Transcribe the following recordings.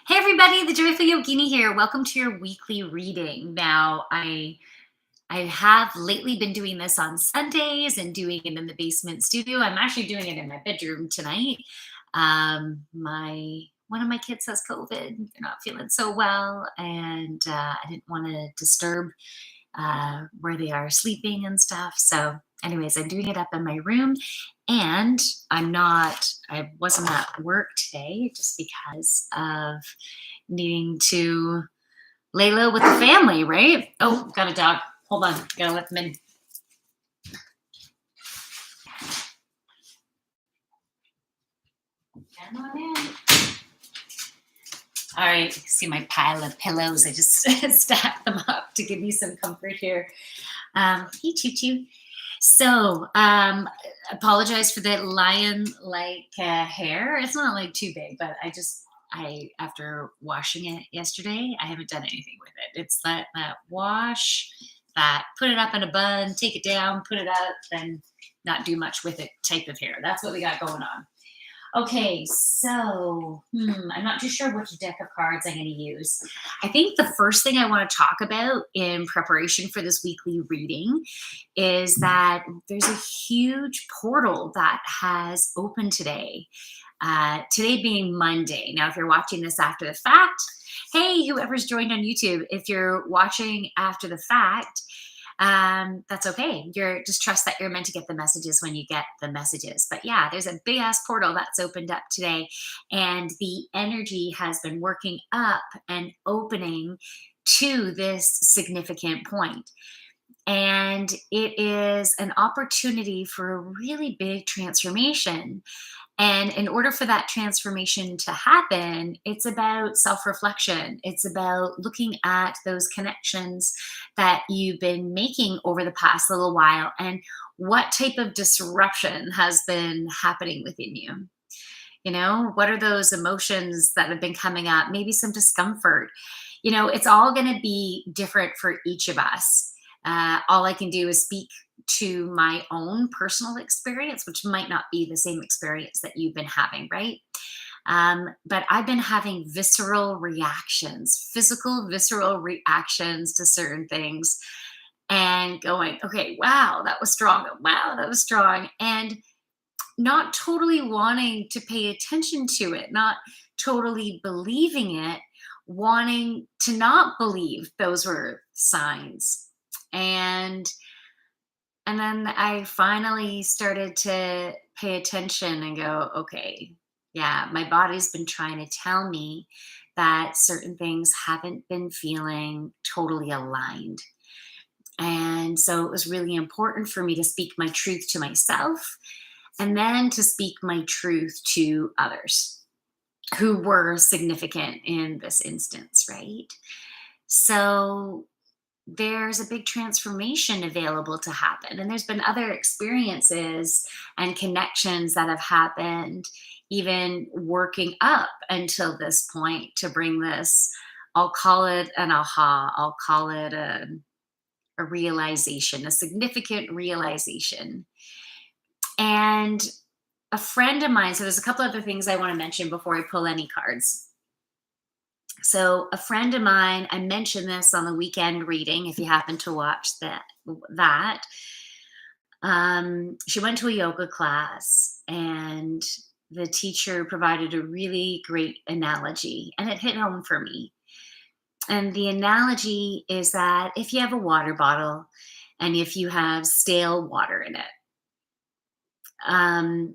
Hey everybody, the Joyful Yogini here. Welcome to your weekly reading. Now, I have lately been doing this on Sundays and doing it in the basement studio. I'm actually doing it in my bedroom tonight. My one of my kids has COVID. They're not feeling so well, and I didn't want to disturb where they are sleeping and stuff. So, anyways, I'm doing it up in my room, and I wasn't at work today just because of needing to lay low with the family, right? Oh, got a dog. Hold on, gotta let them in. Come on in. All right, see my pile of pillows. I just stacked them up to give me some comfort here. Hey, Choo Choo. So, apologize for that lion-like hair. It's not like too big, but I after washing it yesterday, I haven't done anything with it. It's that wash, that put it up in a bun, take it down, put it up, then not do much with it type of hair. That's what we got going on. Okay, so I'm not too sure which deck of cards I'm going to use. I think the first thing I want to talk about in preparation for this weekly reading is that there's a huge portal that has opened today. Today being Monday. Now, if you're watching this after the fact, hey, whoever's joined on YouTube, if you're watching after the fact, that's okay. You're just trust that you're meant to get the messages when you get the messages. But yeah, there's a big ass portal that's opened up today, and the energy has been working up and opening to this significant point. And it is an opportunity for a really big transformation. And in order for that transformation to happen, it's about self reflection. It's about looking at those connections that you've been making over the past little while and what type of disruption has been happening within you. What are those emotions that have been coming up? Maybe some discomfort. It's all going to be different for each of us. All I can do is speak to my own personal experience, which might not be the same experience that you've been having, right? But I've been having visceral reactions, physical visceral reactions to certain things, and going, okay, wow, that was strong. Wow, that was strong. And not totally wanting to pay attention to it, not totally believing it, wanting to not believe those were signs. And then I finally started to pay attention and go, okay, yeah, my body's been trying to tell me that certain things haven't been feeling totally aligned. And so it was really important for me to speak my truth to myself and then to speak my truth to others who were significant in this instance, right? So there's a big transformation available to happen. And there's been other experiences and connections that have happened, even working up until this point to bring this. I'll call it an aha, I'll call it a realization, a significant realization. And a friend of mine, so there's a couple other things I want to mention before I pull any cards. So a friend of mine, I mentioned this on the weekend reading, if you happen to watch that. She went to a yoga class, and the teacher provided a really great analogy, and it hit home for me. And the analogy is that if you have a water bottle and if you have stale water in it, um,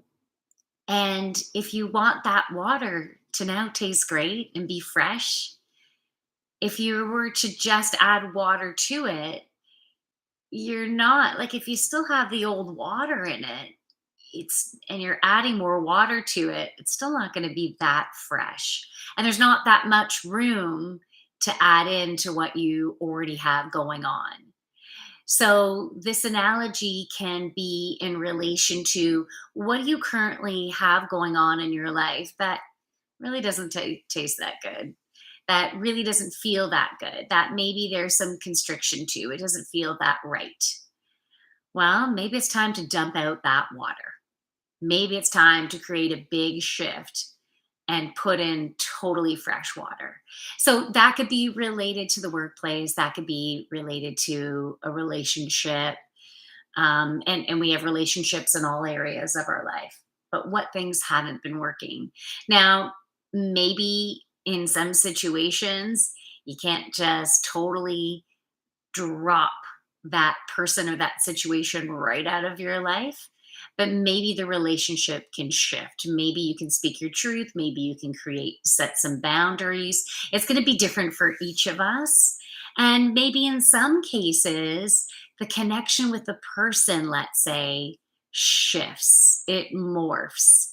and if you want that water to now taste great and be fresh, if you were to just add water to it, you're not like if you still have the old water in it, and you're adding more water to it, it's still not going to be that fresh. And there's not that much room to add into what you already have going on. So this analogy can be in relation to what do you currently have going on in your life that really doesn't taste that good, that really doesn't feel that good, that maybe there's some constriction to, it doesn't feel that right. Well, maybe it's time to dump out that water. Maybe it's time to create a big shift and put in totally fresh water. So that could be related to the workplace, that could be related to a relationship. And we have relationships in all areas of our life. But what things haven't been working? Now, maybe in some situations, you can't just totally drop that person or that situation right out of your life, but maybe the relationship can shift. Maybe you can speak your truth, maybe you can set some boundaries. It's going to be different for each of us, and maybe in some cases the connection with the person, let's say, shifts, it morphs.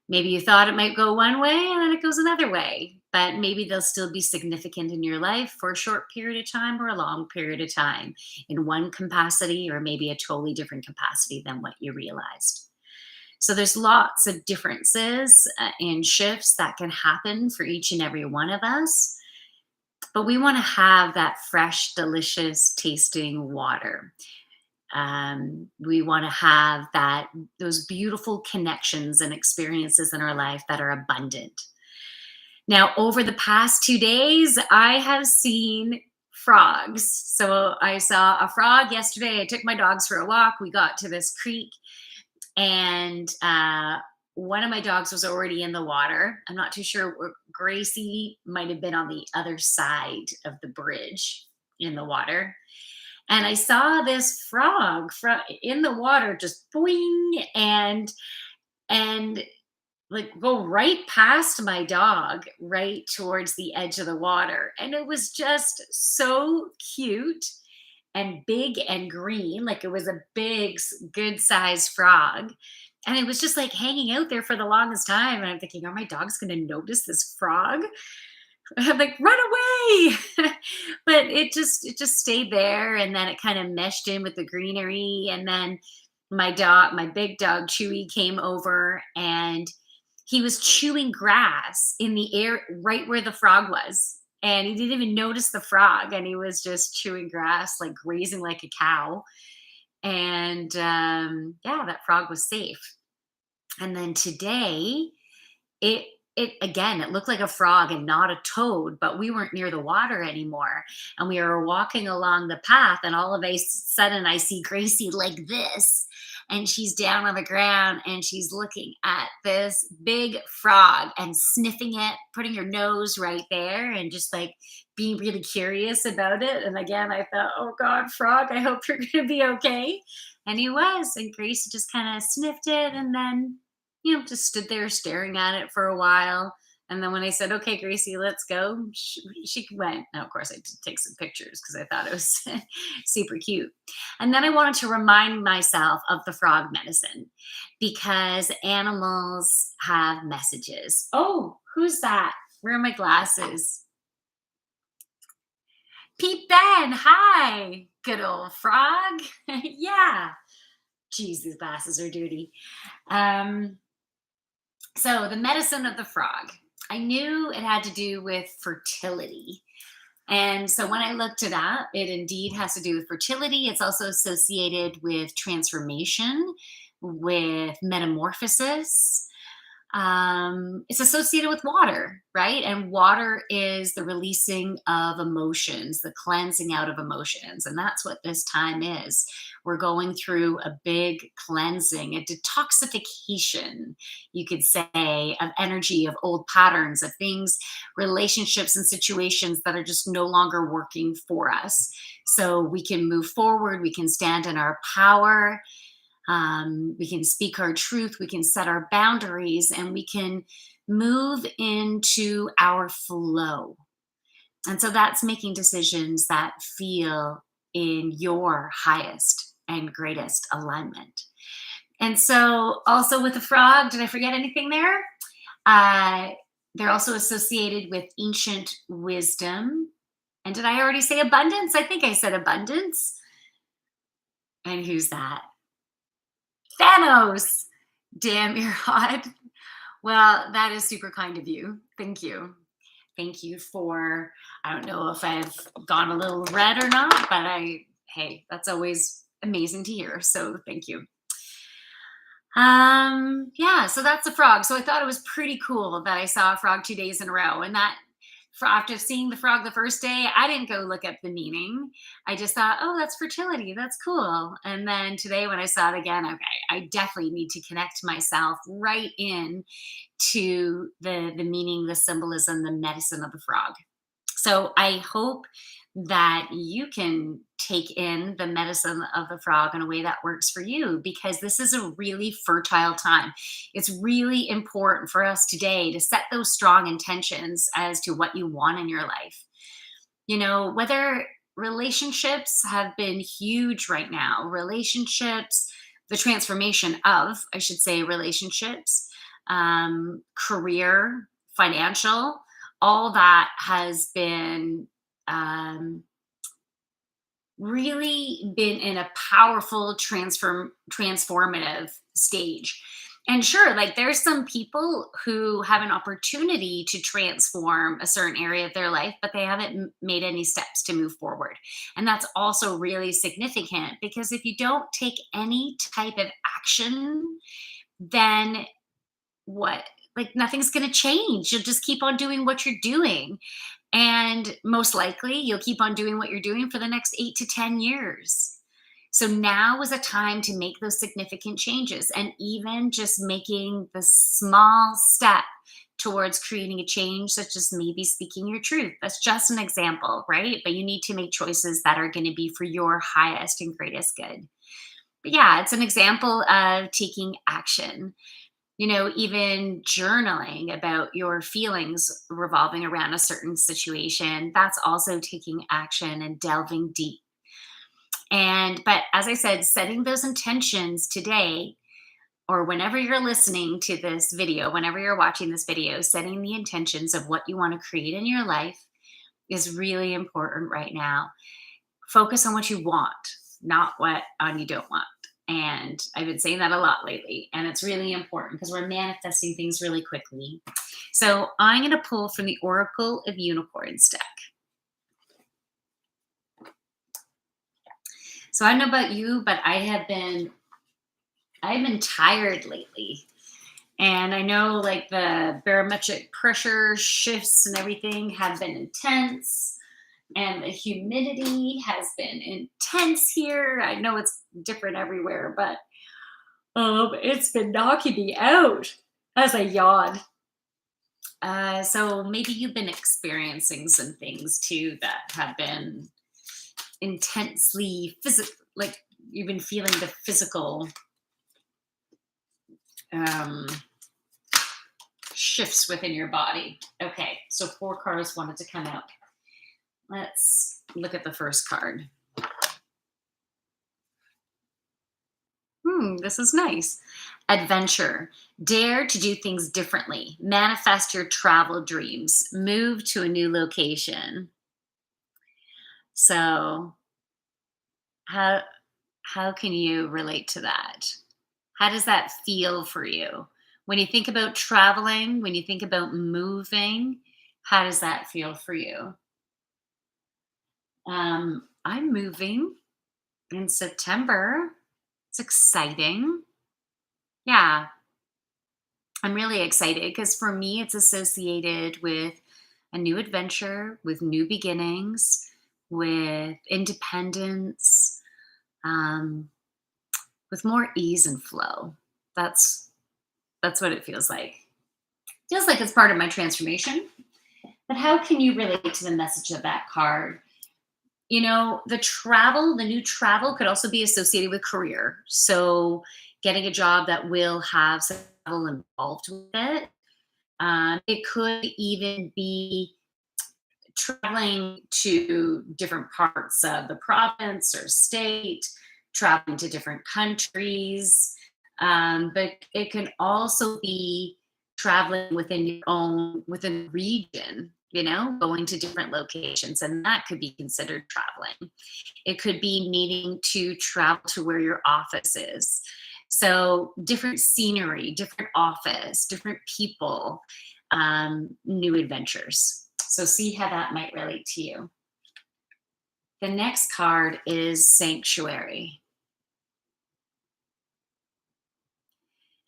Maybe you thought it might go one way and then it goes another way, but maybe they'll still be significant in your life for a short period of time or a long period of time, in one capacity or maybe a totally different capacity than what you realized. So there's lots of differences and shifts that can happen for each and every one of us. But we want to have that fresh, delicious tasting water. We want to have those beautiful connections and experiences in our life that are abundant. Now, over the past 2 days, I have seen frogs. So I saw a frog yesterday. I took my dogs for a walk. We got to this creek, and one of my dogs was already in the water. I'm not too sure. Gracie might have been on the other side of the bridge in the water. And I saw this frog in the water just boing and like go right past my dog, right towards the edge of the water. And it was just so cute and big and green. Like it was a big, good sized frog. And it was just like hanging out there for the longest time. And I'm thinking, are my dogs going to notice this frog? I'm like, run away. But it just stayed there, and then it kind of meshed in with the greenery. And then my big dog Chewy, came over, and he was chewing grass in the air right where the frog was. And he didn't even notice the frog, and he was just chewing grass, like grazing like a cow. And yeah, that frog was safe. And then today, it it again, it looked like a frog and not a toad, but we weren't near the water anymore. And we were walking along the path, and all of a sudden I see Gracie like this. And she's down on the ground and she's looking at this big frog and sniffing it, putting her nose right there and just like being really curious about it. And again, I thought, oh God, frog, I hope you're going to be okay. And he was. And Gracie just kind of sniffed it and then just stood there staring at it for a while. And then when I said, okay, Gracie, let's go, she went. Now, of course, I did take some pictures because I thought it was super cute. And then I wanted to remind myself of the frog medicine, because animals have messages. Oh, who's that? Where are my glasses? Pete Ben, hi. Good old frog. Yeah. Geez, these glasses are dirty. So the medicine of the frog, I knew it had to do with fertility. And so when I looked it up, it indeed has to do with fertility. It's also associated with transformation, with metamorphosis. It's associated with water, right? And water is the releasing of emotions, the cleansing out of emotions. And that's what this time is. We're going through a big cleansing, a detoxification, you could say, of energy, of old patterns, of things, relationships, and situations that are just no longer working for us. So we can move forward, we can stand in our power. We can speak our truth, we can set our boundaries, and we can move into our flow. And so that's making decisions that feel in your highest and greatest alignment. And so, also with the frog, did I forget anything there? They're also associated with ancient wisdom. And did I already say abundance? I think I said abundance. And who's that? Thanos. Damn, you're hot. Well, that is super kind of you. Thank you. Thank you for, I don't know if I've gone a little red or not, but hey, that's always amazing to hear. So thank you. Yeah, so that's a frog. So I thought it was pretty cool that I saw a frog 2 days in a row. And that for after seeing the frog the first day, I didn't go look up the meaning. I just thought, oh, that's fertility. That's cool. And then today when I saw it again, okay, I definitely need to connect myself right in to the meaning, the symbolism, the medicine of the frog. So I hope that you can take in the medicine of the frog in a way that works for you, because this is a really fertile time. It's really important for us today to set those strong intentions as to what you want in your life. Whether relationships have been huge right now, relationships, the transformation of, I should say, relationships, career, financial, all that has been um, really been in a powerful transformative stage. And sure, like there's some people who have an opportunity to transform a certain area of their life, but they haven't made any steps to move forward. And that's also really significant, because if you don't take any type of action, then what? Like nothing's going to change. You'll just keep on doing what you're doing. And most likely, you'll keep on doing what you're doing for the next 8 to 10 years. So now is a time to make those significant changes, and even just making the small step towards creating a change, such as maybe speaking your truth. That's just an example, right? But you need to make choices that are going to be for your highest and greatest good. But yeah, it's an example of taking action. Even journaling about your feelings revolving around a certain situation, that's also taking action and delving deep. But as I said, setting those intentions today, or whenever you're listening to this video, whenever you're watching this video, setting the intentions of what you want to create in your life is really important right now. Focus on what you want, not what on you don't want. And I've been saying that a lot lately. And it's really important because we're manifesting things really quickly. So I'm going to pull from the Oracle of Unicorns deck. So I don't know about you, but I've been tired lately. And I know like the barometric pressure shifts and everything have been intense, and the humidity has been intense here. I know it's different everywhere, but it's been knocking me out as I yawn. So maybe you've been experiencing some things too that have been intensely physical, like you've been feeling the physical um, shifts within your body. Okay, so 4 cards wanted to come out. Let's look at the first card. This is nice. Adventure. Dare to do things differently. Manifest your travel dreams. Move to a new location. So, how can you relate to that? How does that feel for you? When you think about traveling, when you think about moving, how does that feel for you? I'm moving in September. It's exciting. Yeah, I'm really excited because for me, it's associated with a new adventure, with new beginnings, with independence, um, with more ease and flow. That's what it feels like. Feels like it's part of my transformation. But how can you relate to the message of that card? The new travel could also be associated with career. So getting a job that will have some travel involved with it. It could even be traveling to different parts of the province or state, traveling to different countries. But it can also be traveling within the region, going to different locations, and that could be considered traveling. It could be needing to travel to where your office is. So different scenery, different office, different people, new adventures. So see how that might relate to you. The next card is Sanctuary.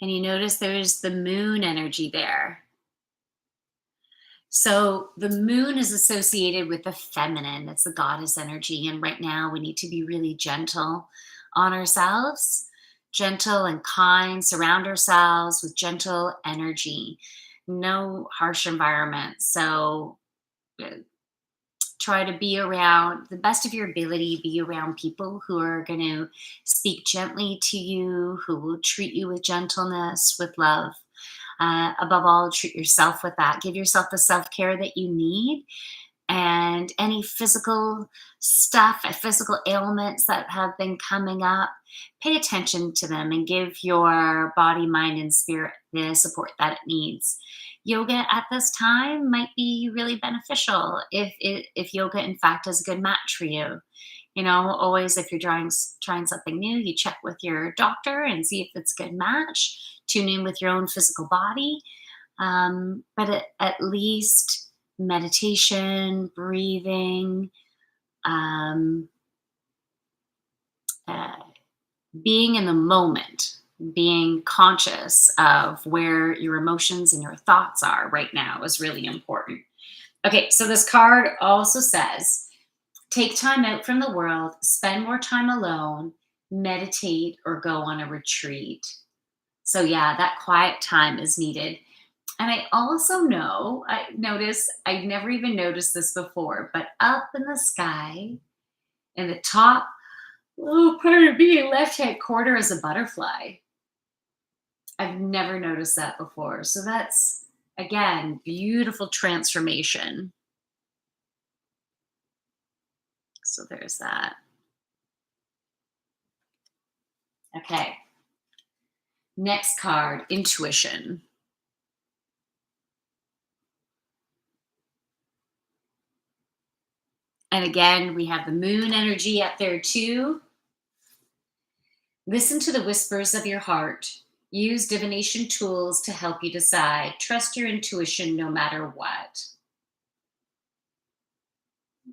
And you notice there's the moon energy there. So the moon is associated with the feminine. It's the goddess energy. And right now we need to be really gentle on ourselves, gentle and kind, surround ourselves with gentle energy, no harsh environment. So uh, try to be around the best of your ability, be around people who are going to speak gently to you, who will treat you with gentleness, with love. Above all, treat yourself with that. Give yourself the self care that you need, and any physical stuff, physical ailments that have been coming up, pay attention to them and give your body, mind, and spirit the support that it needs. Yoga at this time might be really beneficial if yoga in fact is a good match for you. You know, always if you're trying something new, you check with your doctor and see if it's a good match. Tune in with your own physical body, but at least meditation, breathing, um, uh, being in the moment, being conscious of where your emotions and your thoughts are right now is really important. Okay, so this card also says take time out from the world, spend more time alone, meditate, or go on a retreat. So, yeah, that quiet time is needed. And I also know, I notice, I never even noticed this before, but up in the sky, in the top, oh, pardon me, left hand corner is a butterfly. I've never noticed that before. So that's, again, beautiful transformation. So there's that. Okay. Next card, intuition. And again, we have the moon energy up there too. Listen to the whispers of your heart. Use divination tools to help you decide. Trust your intuition no matter what.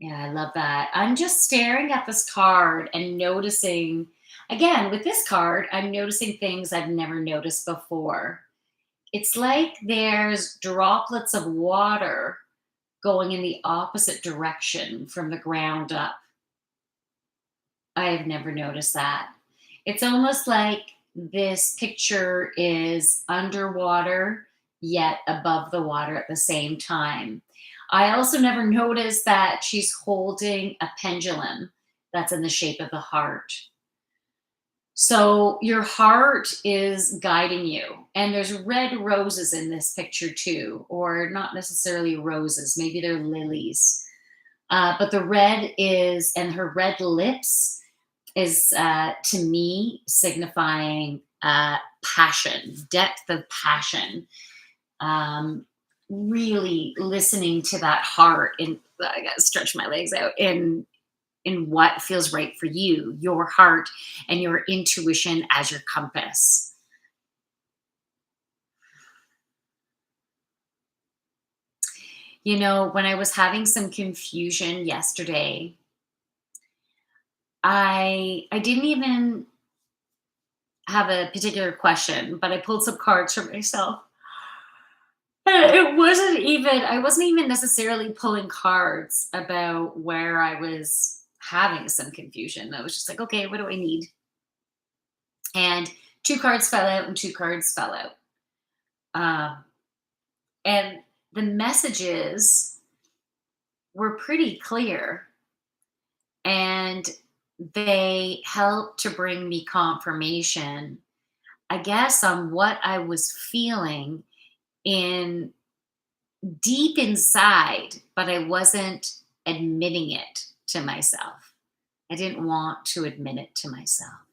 Yeah, I love that. I'm just staring at this card and noticing, again, with this card, I'm noticing things I've never noticed before. It's like there's droplets of water going in the opposite direction from the ground up. I have never noticed that. It's almost like this picture is underwater, yet above the water at the same time. I also never noticed that she's holding a pendulum that's in the shape of the heart. So your heart is guiding you. And there's red roses in this picture too, or not necessarily roses, maybe they're lilies. But the red is, and her red lips is to me signifying passion, depth of passion. Um, Really listening to that heart, and I gotta stretch my legs out in what feels right for you, your heart and your intuition as your compass. You know, when I was having some confusion yesterday, I didn't even have a particular question, but I pulled some cards for myself. It wasn't even I wasn't even necessarily pulling cards about where I was having some confusion. I was just like, "Okay, what do I need?" And 2 cards fell out and 2 cards fell out. Um, and the messages were pretty clear, and they helped to bring me confirmation, I guess, on what I was feeling in deep inside, but I wasn't admitting it to myself. I didn't want to admit it to myself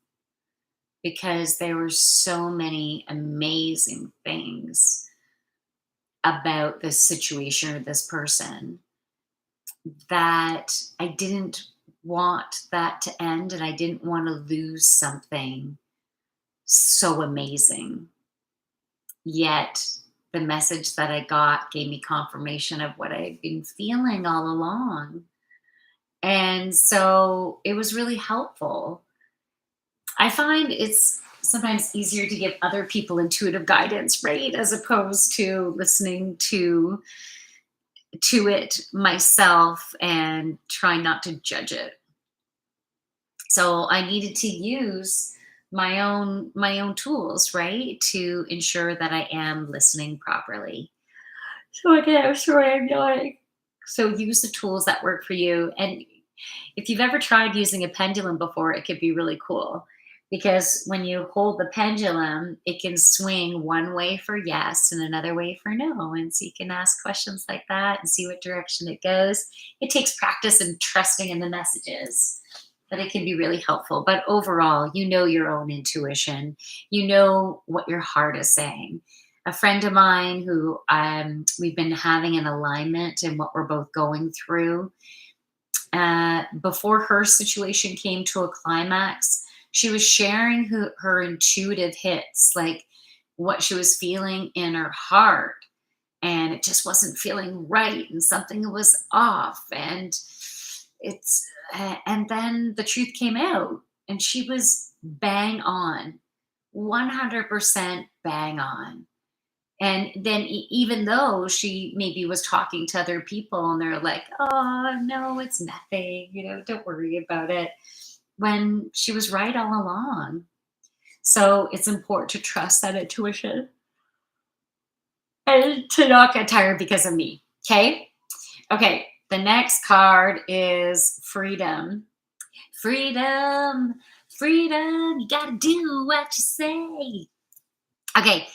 because there were so many amazing things about this situation or this person that I didn't want that to end, and I didn't want to lose something so amazing. Yet the message that I got gave me confirmation of what I've been feeling all along. And so it was really helpful. I find it's sometimes easier to give other people intuitive guidance, right? As opposed to listening to it myself and trying not to judge it. So I needed to use my own tools, right, to ensure that I am listening properly. So again, I'm sorry, I'm yawning. So use the tools that work for you. And if you've ever tried using a pendulum before, it could be really cool because when you hold the pendulum, it can swing one way for yes and another way for no. And so you can ask questions like that and see what direction it goes. It takes practice and trusting in the messages, but it can be really helpful. But overall, you know your own intuition, you know what your heart is saying. A friend of mine who we've been having an alignment in what we're both going through, before her situation came to a climax, she was sharing her intuitive hits, like what she was feeling in her heart. And it just wasn't feeling right, and something was off. And then the truth came out, and she was bang on, 100% bang on. And then even though she maybe was talking to other people and they're like, "Oh, no, it's nothing, don't worry about it." When she was right all along. So it's important to trust that intuition and to not get tired because of me. Okay? Okay, the next card is freedom. Freedom, freedom, you gotta do what you say. Okay.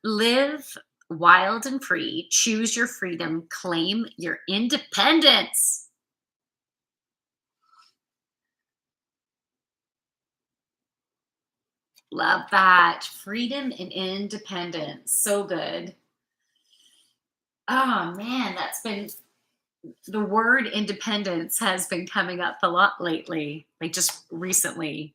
Live wild and free. Choose your freedom. Claim your independence. Love that. Freedom and independence. So good. Oh man, that's been the word independence has been coming up a lot lately, like just recently.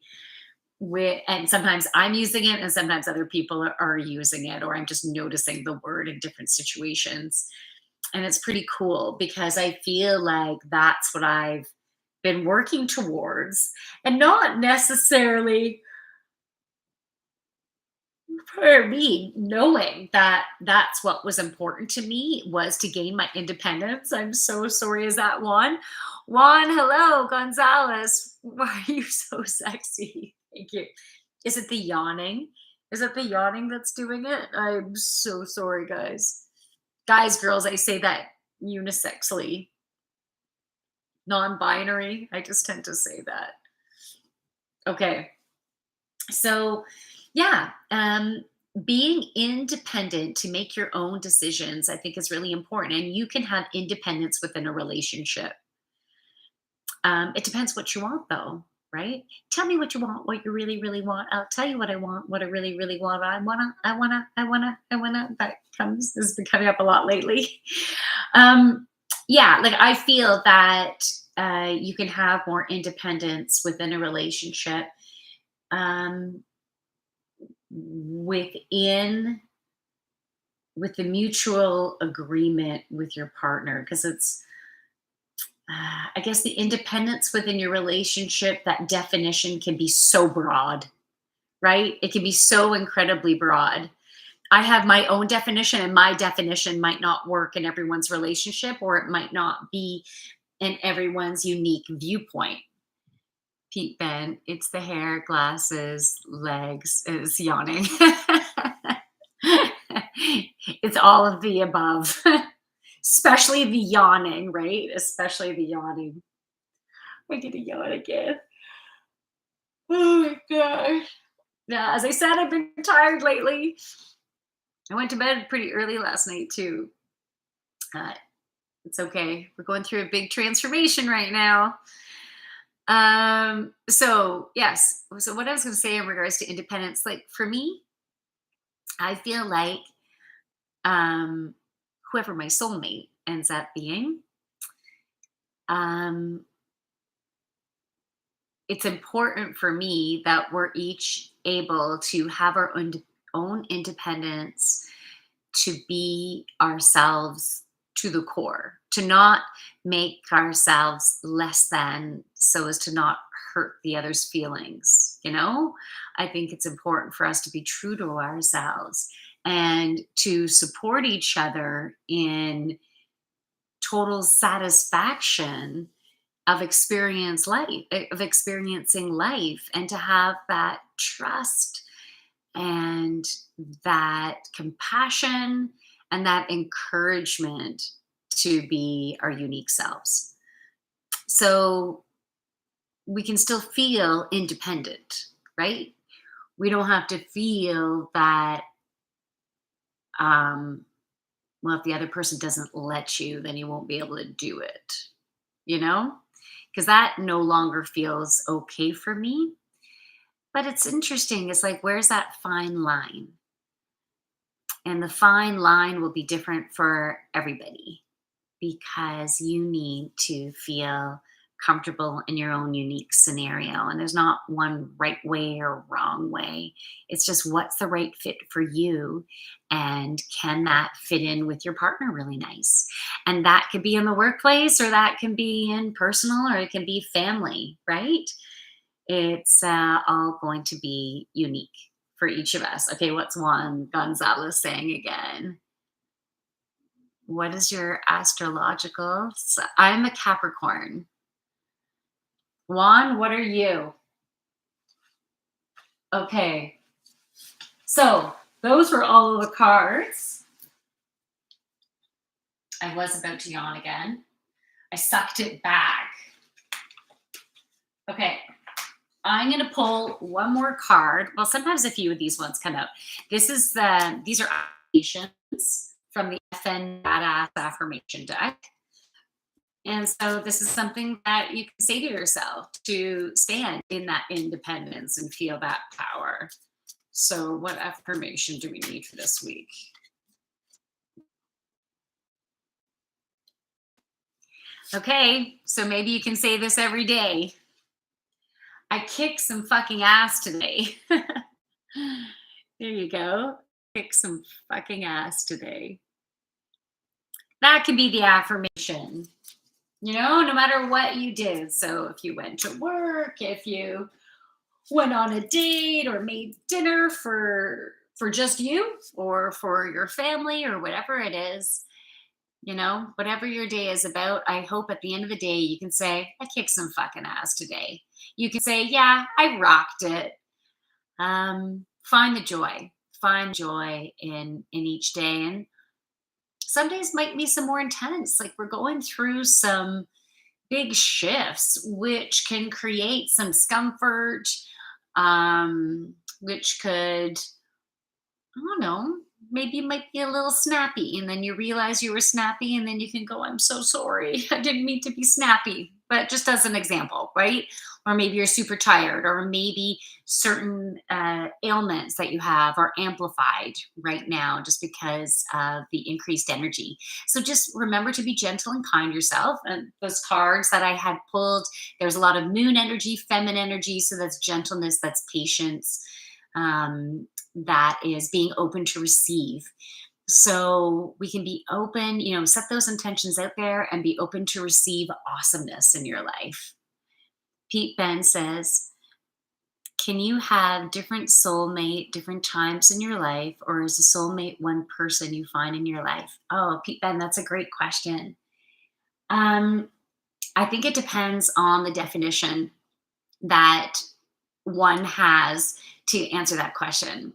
And sometimes I'm using it and sometimes other people are using it, or I'm just noticing the word in different situations. And it's pretty cool because I feel like that's what I've been working towards, and not necessarily for me knowing that that's what was important to me was to gain my independence. I'm so sorry. Is that Juan, hello, Gonzalez. Why are you so sexy? Thank you. Is it the yawning? Is it the yawning that's doing it? I'm so sorry, guys. Guys, girls, I say that unisexually, non-binary. I just tend to say that. Okay. So, yeah, being independent to make your own decisions, I think, is really important. And you can have independence within a relationship. It depends what you want, though, right? Tell me what you want, what you really, really want. I'll tell you what I want, what I really, really want. I wanna. That has been coming up a lot lately. Um, yeah, like I feel that you can have more independence within a relationship. Um, within with the mutual agreement with your partner, because it's I guess the independence within your relationship, that definition can be so broad, right? It can be so incredibly broad. I have my own definition, and my definition might not work in everyone's relationship, or it might not be in everyone's unique viewpoint. Pete Ben, it's the hair, glasses, legs, is yawning. It's all of the above, especially the yawning, right? Especially the yawning. I'm gonna yawn again. Oh my gosh. Yeah, as I said, I've been tired lately. I went to bed pretty early last night too. Uh, it's okay. We're going through a big transformation right now. So yes. So what I was gonna say in regards to independence, like for me, I feel like um whoever my soulmate ends up being, um, it's important for me that we're each able to have our own independence, to be ourselves to the core, to not make ourselves less than so as to not hurt the other's feelings. you know? I think it's important for us to be true to ourselves and to support each other in total satisfaction of experiencing life, and to have that trust and that compassion and that encouragement to be our unique selves. So we can still feel independent, right? We don't have to feel that, um, well, if the other person doesn't let you, then you won't be able to do it, you know? Because that no longer feels okay for me. But it's interesting. It's like, where's that fine line? And the fine line will be different for everybody, because you need to feel comfortable in your own unique scenario. And there's not one right way or wrong way. It's just what's the right fit for you. And can that fit in with your partner really nice? And that could be in the workplace, or that can be in personal, or it can be family, right? It's all going to be unique for each of us. Okay, what's Juan Gonzalez saying again? What is your astrological? I'm a Capricorn. Juan, what are you? Okay, so those were all of the cards. I was about to yawn again. I sucked it back. Okay, I'm going to pull one more card. Well, sometimes a few of these ones come out. These are affirmations from the FN Badass Affirmation deck. And so this is something that you can say to yourself to stand in that independence and feel that power. So what affirmation do we need for this week? Okay, so maybe you can say this every day. I kicked some fucking ass today. There you go. Kick some fucking ass today. That could be the affirmation, no matter what you did. So if you went to work, if you went on a date or made dinner for just you or for your family or whatever it is, whatever your day is about, I hope at the end of the day you can say, I kicked some fucking ass today. You can say, yeah, I rocked it. Find the joy. Find joy in each day. And some days might be some more intense. Like, we're going through some big shifts, which can create some discomfort, which could, I don't know, maybe you might be a little snappy, and then you realize you were snappy, and then you can go, I'm so sorry. I didn't mean to be snappy. But just as an example, right? Or maybe you're super tired, or maybe certain ailments that you have are amplified right now just because of the increased energy. So just remember to be gentle and kind to yourself. And those cards that I had pulled, there's a lot of moon energy, feminine energy. So that's gentleness, that's patience, that is being open to receive. So we can be open, set those intentions out there and be open to receive awesomeness in your life. Pete Ben says, can you have different soulmate different times in your life, or is a soulmate one person you find in your life? Oh, Pete Ben, that's a great question. I think it depends on the definition that one has to answer that question.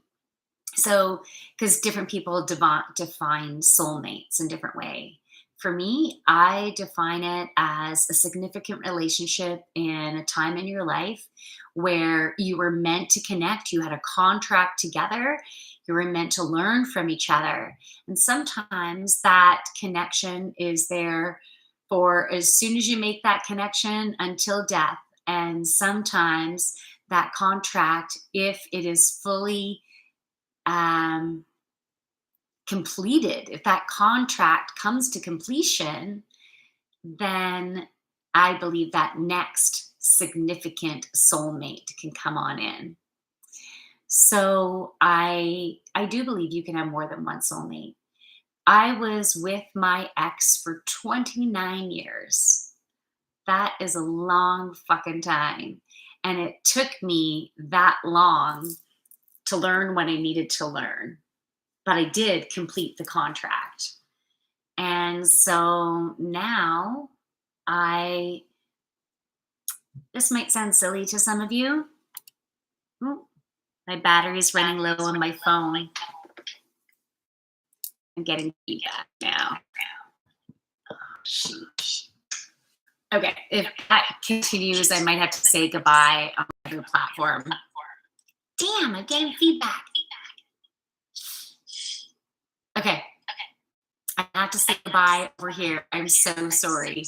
So, because different people define soulmates in different way. For me, I define it as a significant relationship in a time in your life where you were meant to connect. You had a contract together. You were meant to learn from each other. And sometimes that connection is there for as soon as you make that connection until death. And sometimes that contract, if it is fully completed, if that contract comes to completion, then I believe that next significant soulmate can come on in. So I do believe you can have more than one soulmate. I was with my ex for 29 years. That is a long fucking time. And it took me that long to learn what I needed to learn, but I did complete the contract. And so now I, this might sound silly to some of you. Ooh, my battery's running low on my phone. I'm getting feedback now. Oh, shoot. Okay, if that continues, I might have to say goodbye on the platform. Damn, I'm getting feedback. Okay, I have to say goodbye over here. I'm so sorry.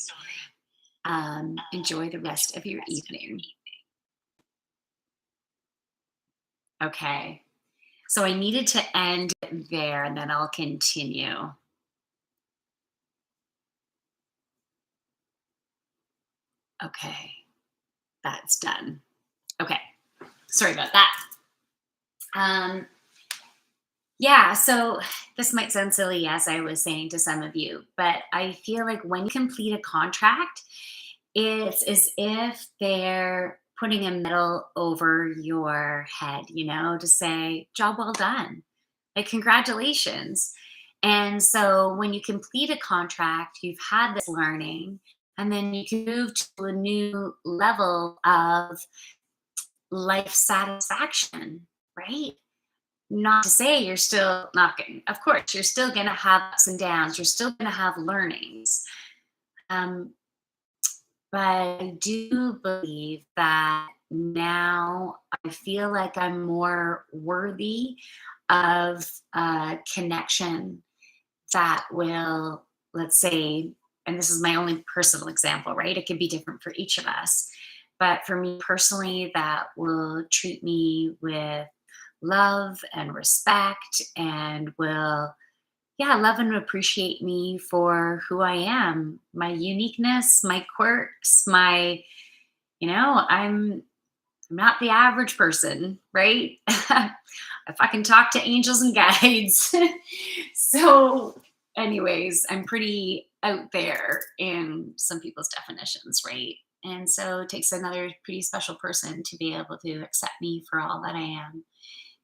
Enjoy the rest of your evening. Okay, so I needed to end there and then I'll continue. Okay, that's done. Okay, sorry about that. Um, yeah, so this might sound silly, as I was saying to some of you, but I feel like when you complete a contract, it's as if they're putting a medal over your head, to say, job well done. Like, congratulations. And so when you complete a contract, you've had this learning, and then you can move to a new level of life satisfaction, right? Not to say you're still not getting, of course, you're still going to have ups and downs, you're still going to have learnings. Um, but I do believe that now I feel like I'm more worthy of a connection that will, let's say, and this is my only personal example, right? It could be different for each of us. But for me personally, that will treat me with love and respect and will, yeah, love and appreciate me for who I am, my uniqueness, my quirks, I'm not the average person, right? If I can talk to angels and guides. So, anyways, I'm pretty out there in some people's definitions, right? And so it takes another pretty special person to be able to accept me for all that I am.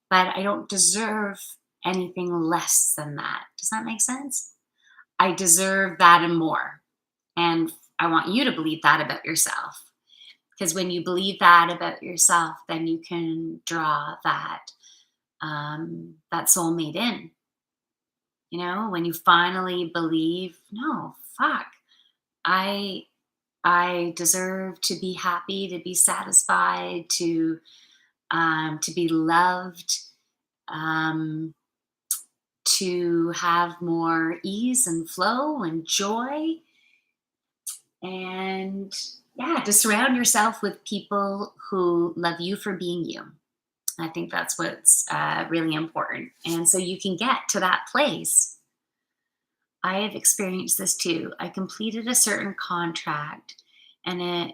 But I don't deserve anything less than that. Does that make sense? I deserve that and more. And I want you to believe that about yourself. Because when you believe that about yourself, then you can draw that soulmate in. When you finally believe, no, fuck, I I deserve to be happy, to be satisfied, to be loved, um, to have more ease and flow and joy, and yeah, to surround yourself with people who love you for being you. I think that's what's really important. And so you can get to that place. I have experienced this too. I completed a certain contract and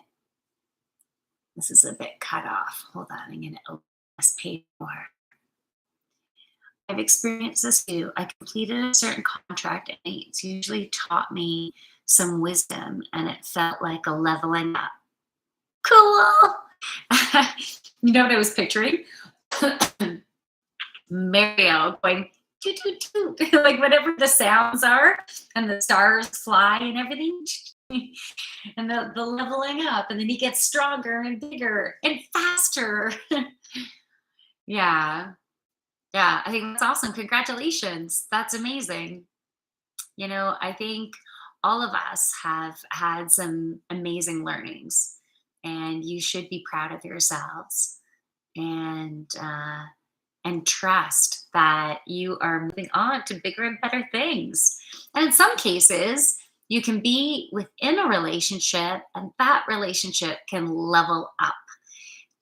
this is a bit cut off. Hold on, I'm going to open this page more. I've experienced this too. I completed a certain contract and it's usually taught me some wisdom and it felt like a leveling up. Cool. You know what I was picturing? Mario going toot toot toot, like whatever the sounds are, and the stars fly and everything, and the leveling up, and then he gets stronger and bigger and faster. Yeah, yeah, I think that's awesome. Congratulations, that's amazing. I think all of us have had some amazing learnings, and you should be proud of yourselves. And trust that you are moving on to bigger and better things. And in some cases, you can be within a relationship, and that relationship can level up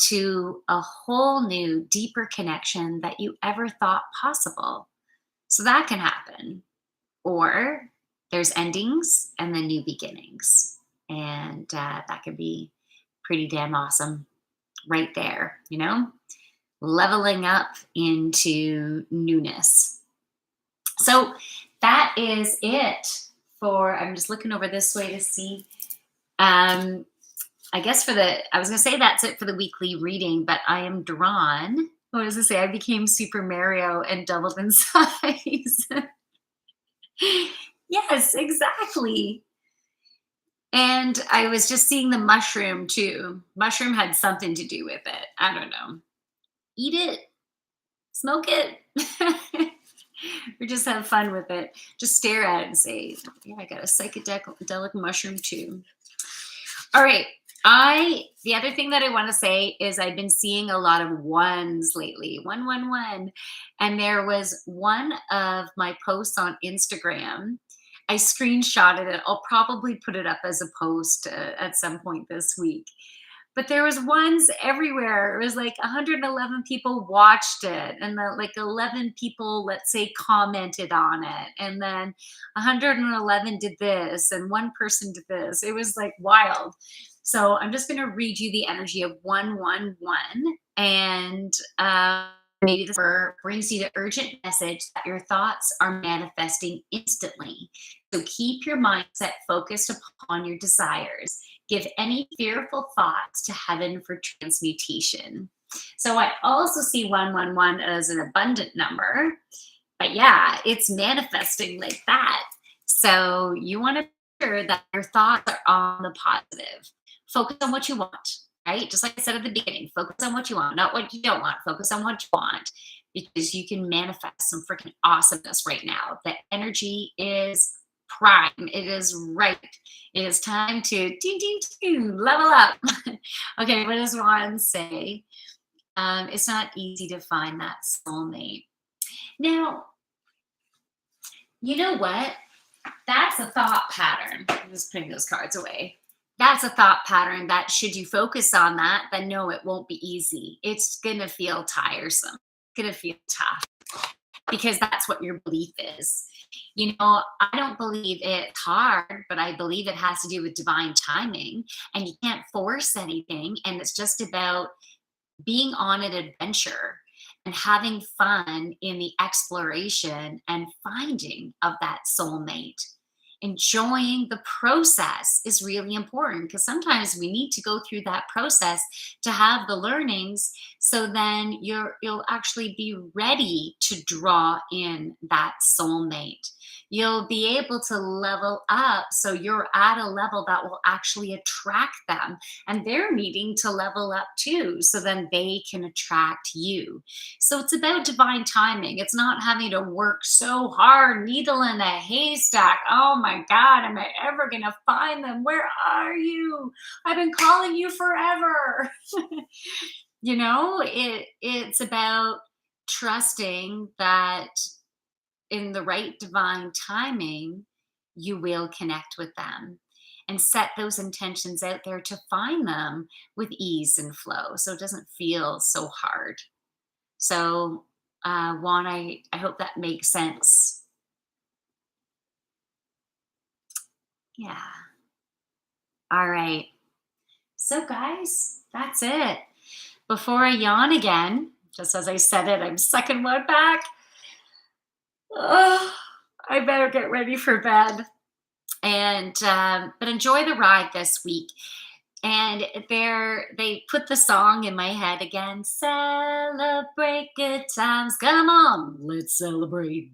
to a whole new, deeper connection that you ever thought possible. So that can happen. Or there's endings and then new beginnings. And that could be pretty damn awesome right there, leveling up into newness. So that is it I'm just looking over this way to see. I guess I was going to say that's it for the weekly reading, but I am drawn. What does it say? I became Super Mario and doubled in size. Yes, exactly. And I was just seeing the mushroom too. Mushroom had something to do with it. I don't know. Eat it, smoke it, or just have fun with it. Just stare at it and say, "Yeah, I got a psychedelic mushroom too." All right. The other thing that I want to say is I've been seeing a lot of ones lately. One, one, one. And there was one of my posts on Instagram. I screenshotted it. I'll probably put it up as a post at some point this week. But there was ones everywhere. It was like 111 people watched it, and like 11 people, let's say, commented on it, and then 111 did this, and one person did this. It was like wild. So I'm just going to read you the energy of 111, and maybe this brings you the urgent message that your thoughts are manifesting instantly. So keep your mindset focused upon your desires. Give any fearful thoughts to heaven for transmutation. So I also see 111 as an abundant number, but yeah, it's manifesting like that. So you want to make sure that your thoughts are on the positive. Focus on what you want, right? Just like I said at the beginning, focus on what you want, not what you don't want. Focus on what you want because you can manifest some freaking awesomeness right now. The energy is prime. It is right. It is time to level up. Okay, what does Ron say? It's not easy to find that soulmate. Now, you know what? That's a thought pattern. I'm just putting those cards away. That's a thought pattern that should you focus on that, then no, it won't be easy. It's going to feel tiresome. It's going to feel tough because that's what your belief is. I don't believe it's hard, but I believe it has to do with divine timing, and you can't force anything. And it's just about being on an adventure and having fun in the exploration and finding of that soulmate. Enjoying the process is really important because sometimes we need to go through that process to have the learnings, so then you'll actually be ready to draw in that soulmate. You'll be able to level up so you're at a level that will actually attract them, and they're needing to level up too so then they can attract you. So it's about divine timing. It's not having to work so hard, needle in a haystack. Oh my God, am I ever going to find them? Where are you? I've been calling you forever. It's about trusting that in the right divine timing, you will connect with them and set those intentions out there to find them with ease and flow so it doesn't feel so hard. So, Juan, I hope that makes sense. Yeah. All right. So, guys, that's it. Before I yawn again, just as I said it, I'm sucking one back. Oh, I better get ready for bed. But enjoy the ride this week. And they put the song in my head again. Celebrate good times. Come on, let's celebrate.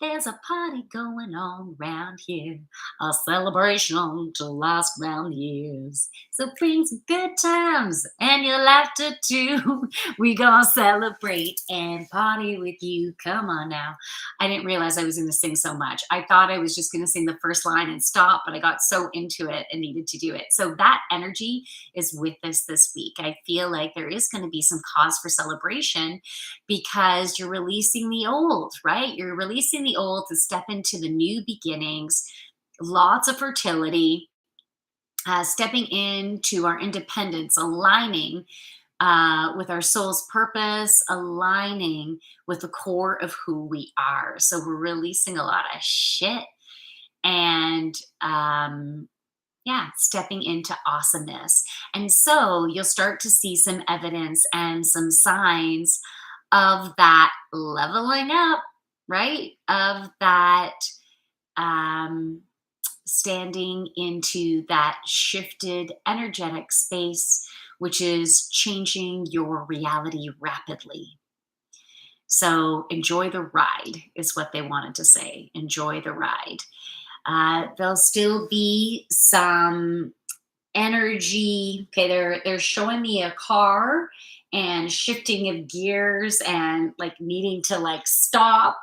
There's a party going on around here, a celebration to last round years. So bring some good times and your laughter too. We gonna celebrate and party with you. Come on now. I didn't realize I was going to sing so much. I thought I was just going to sing the first line and stop, but I got so into it and needed to do it. So that energy is with us this week. I feel like there is going to be some cause for celebration because you're releasing the old, right? You're releasing the old to step into the new beginnings, lots of fertility, stepping into our independence, aligning with our soul's purpose, aligning with the core of who we are. So we're releasing a lot of shit and stepping into awesomeness. And so you'll start to see some evidence and some signs of that leveling up, right? Of that standing into that shifted energetic space, which is changing your reality rapidly. So enjoy the ride, is what they wanted to say. Enjoy the ride. There'll still be some energy. Okay, they're showing me a car and shifting of gears and like needing to like stop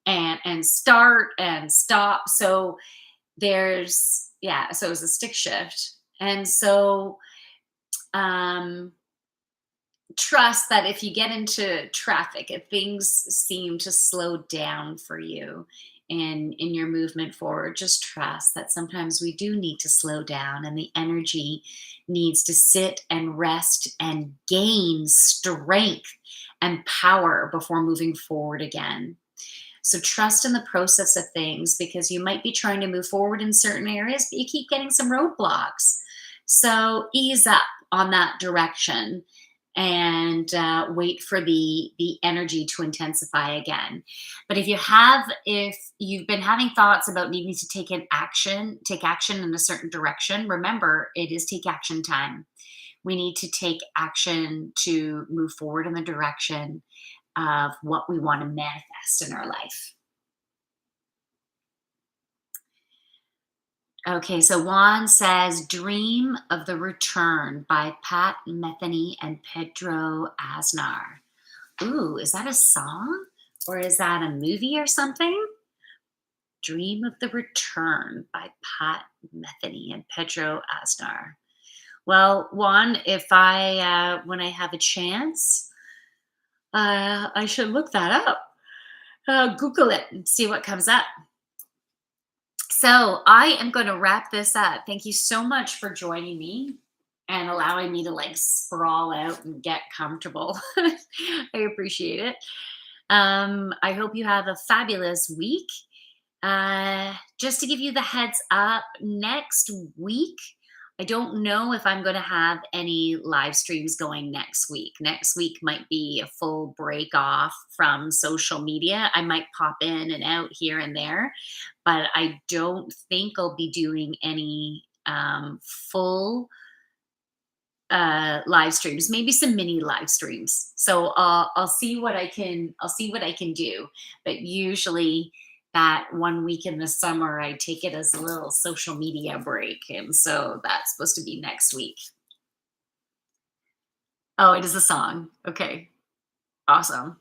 and start and stop. So there's, yeah, so it was a stick shift. And so um trust that if you get into traffic, if things seem to slow down for you in your movement forward, just trust that sometimes we do need to slow down and the energy needs to sit and rest and gain strength and power before moving forward again. So trust in the process of things, because you might be trying to move forward in certain areas, but you keep getting some roadblocks. So ease up on that direction and wait for the energy to intensify again. But if you've been having thoughts about needing to take action in a certain direction, remember it is take action time. We need to take action to move forward in the direction of what we want to manifest in our life. Okay, so Juan says Dream of the Return by Pat Metheny and Pedro Aznar. Ooh, is that a song or is that a movie or something? Dream of the Return by Pat Metheny and Pedro Aznar. Well, Juan, if when I have a chance, I should look that up. Google it and see what comes up. So I am going to wrap this up. Thank you so much for joining me and allowing me to like sprawl out and get comfortable. I appreciate it. I hope you have a fabulous week. Just to give you the heads up, next week, I don't know if I'm going to have any live streams going next week. Next week might be a full break off from social media. I might pop in and out here and there, but I don't think I'll be doing any full live streams. Maybe some mini live streams. So I'll see what I can. I'll see what I can do. But usually, that one week in the summer, I take it as a little social media break, and so that's supposed to be next week. Oh, it is a song. Okay, awesome.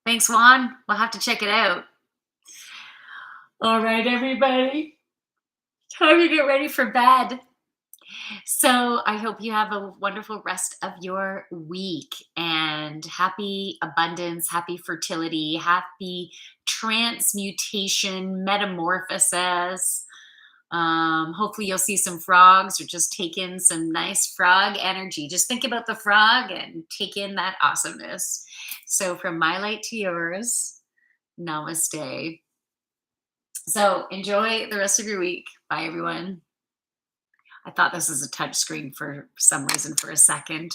Thanks, Juan. We'll have to check it out. All right, everybody. Time to get ready for bed. So I hope you have a wonderful rest of your week and happy abundance, happy fertility, happy transmutation, metamorphosis. Hopefully you'll see some frogs or just take in some nice frog energy. Just think about the frog and take in that awesomeness. So from my light to yours, namaste. So enjoy the rest of your week. Bye, everyone. I thought this was a touch screen for some reason for a second.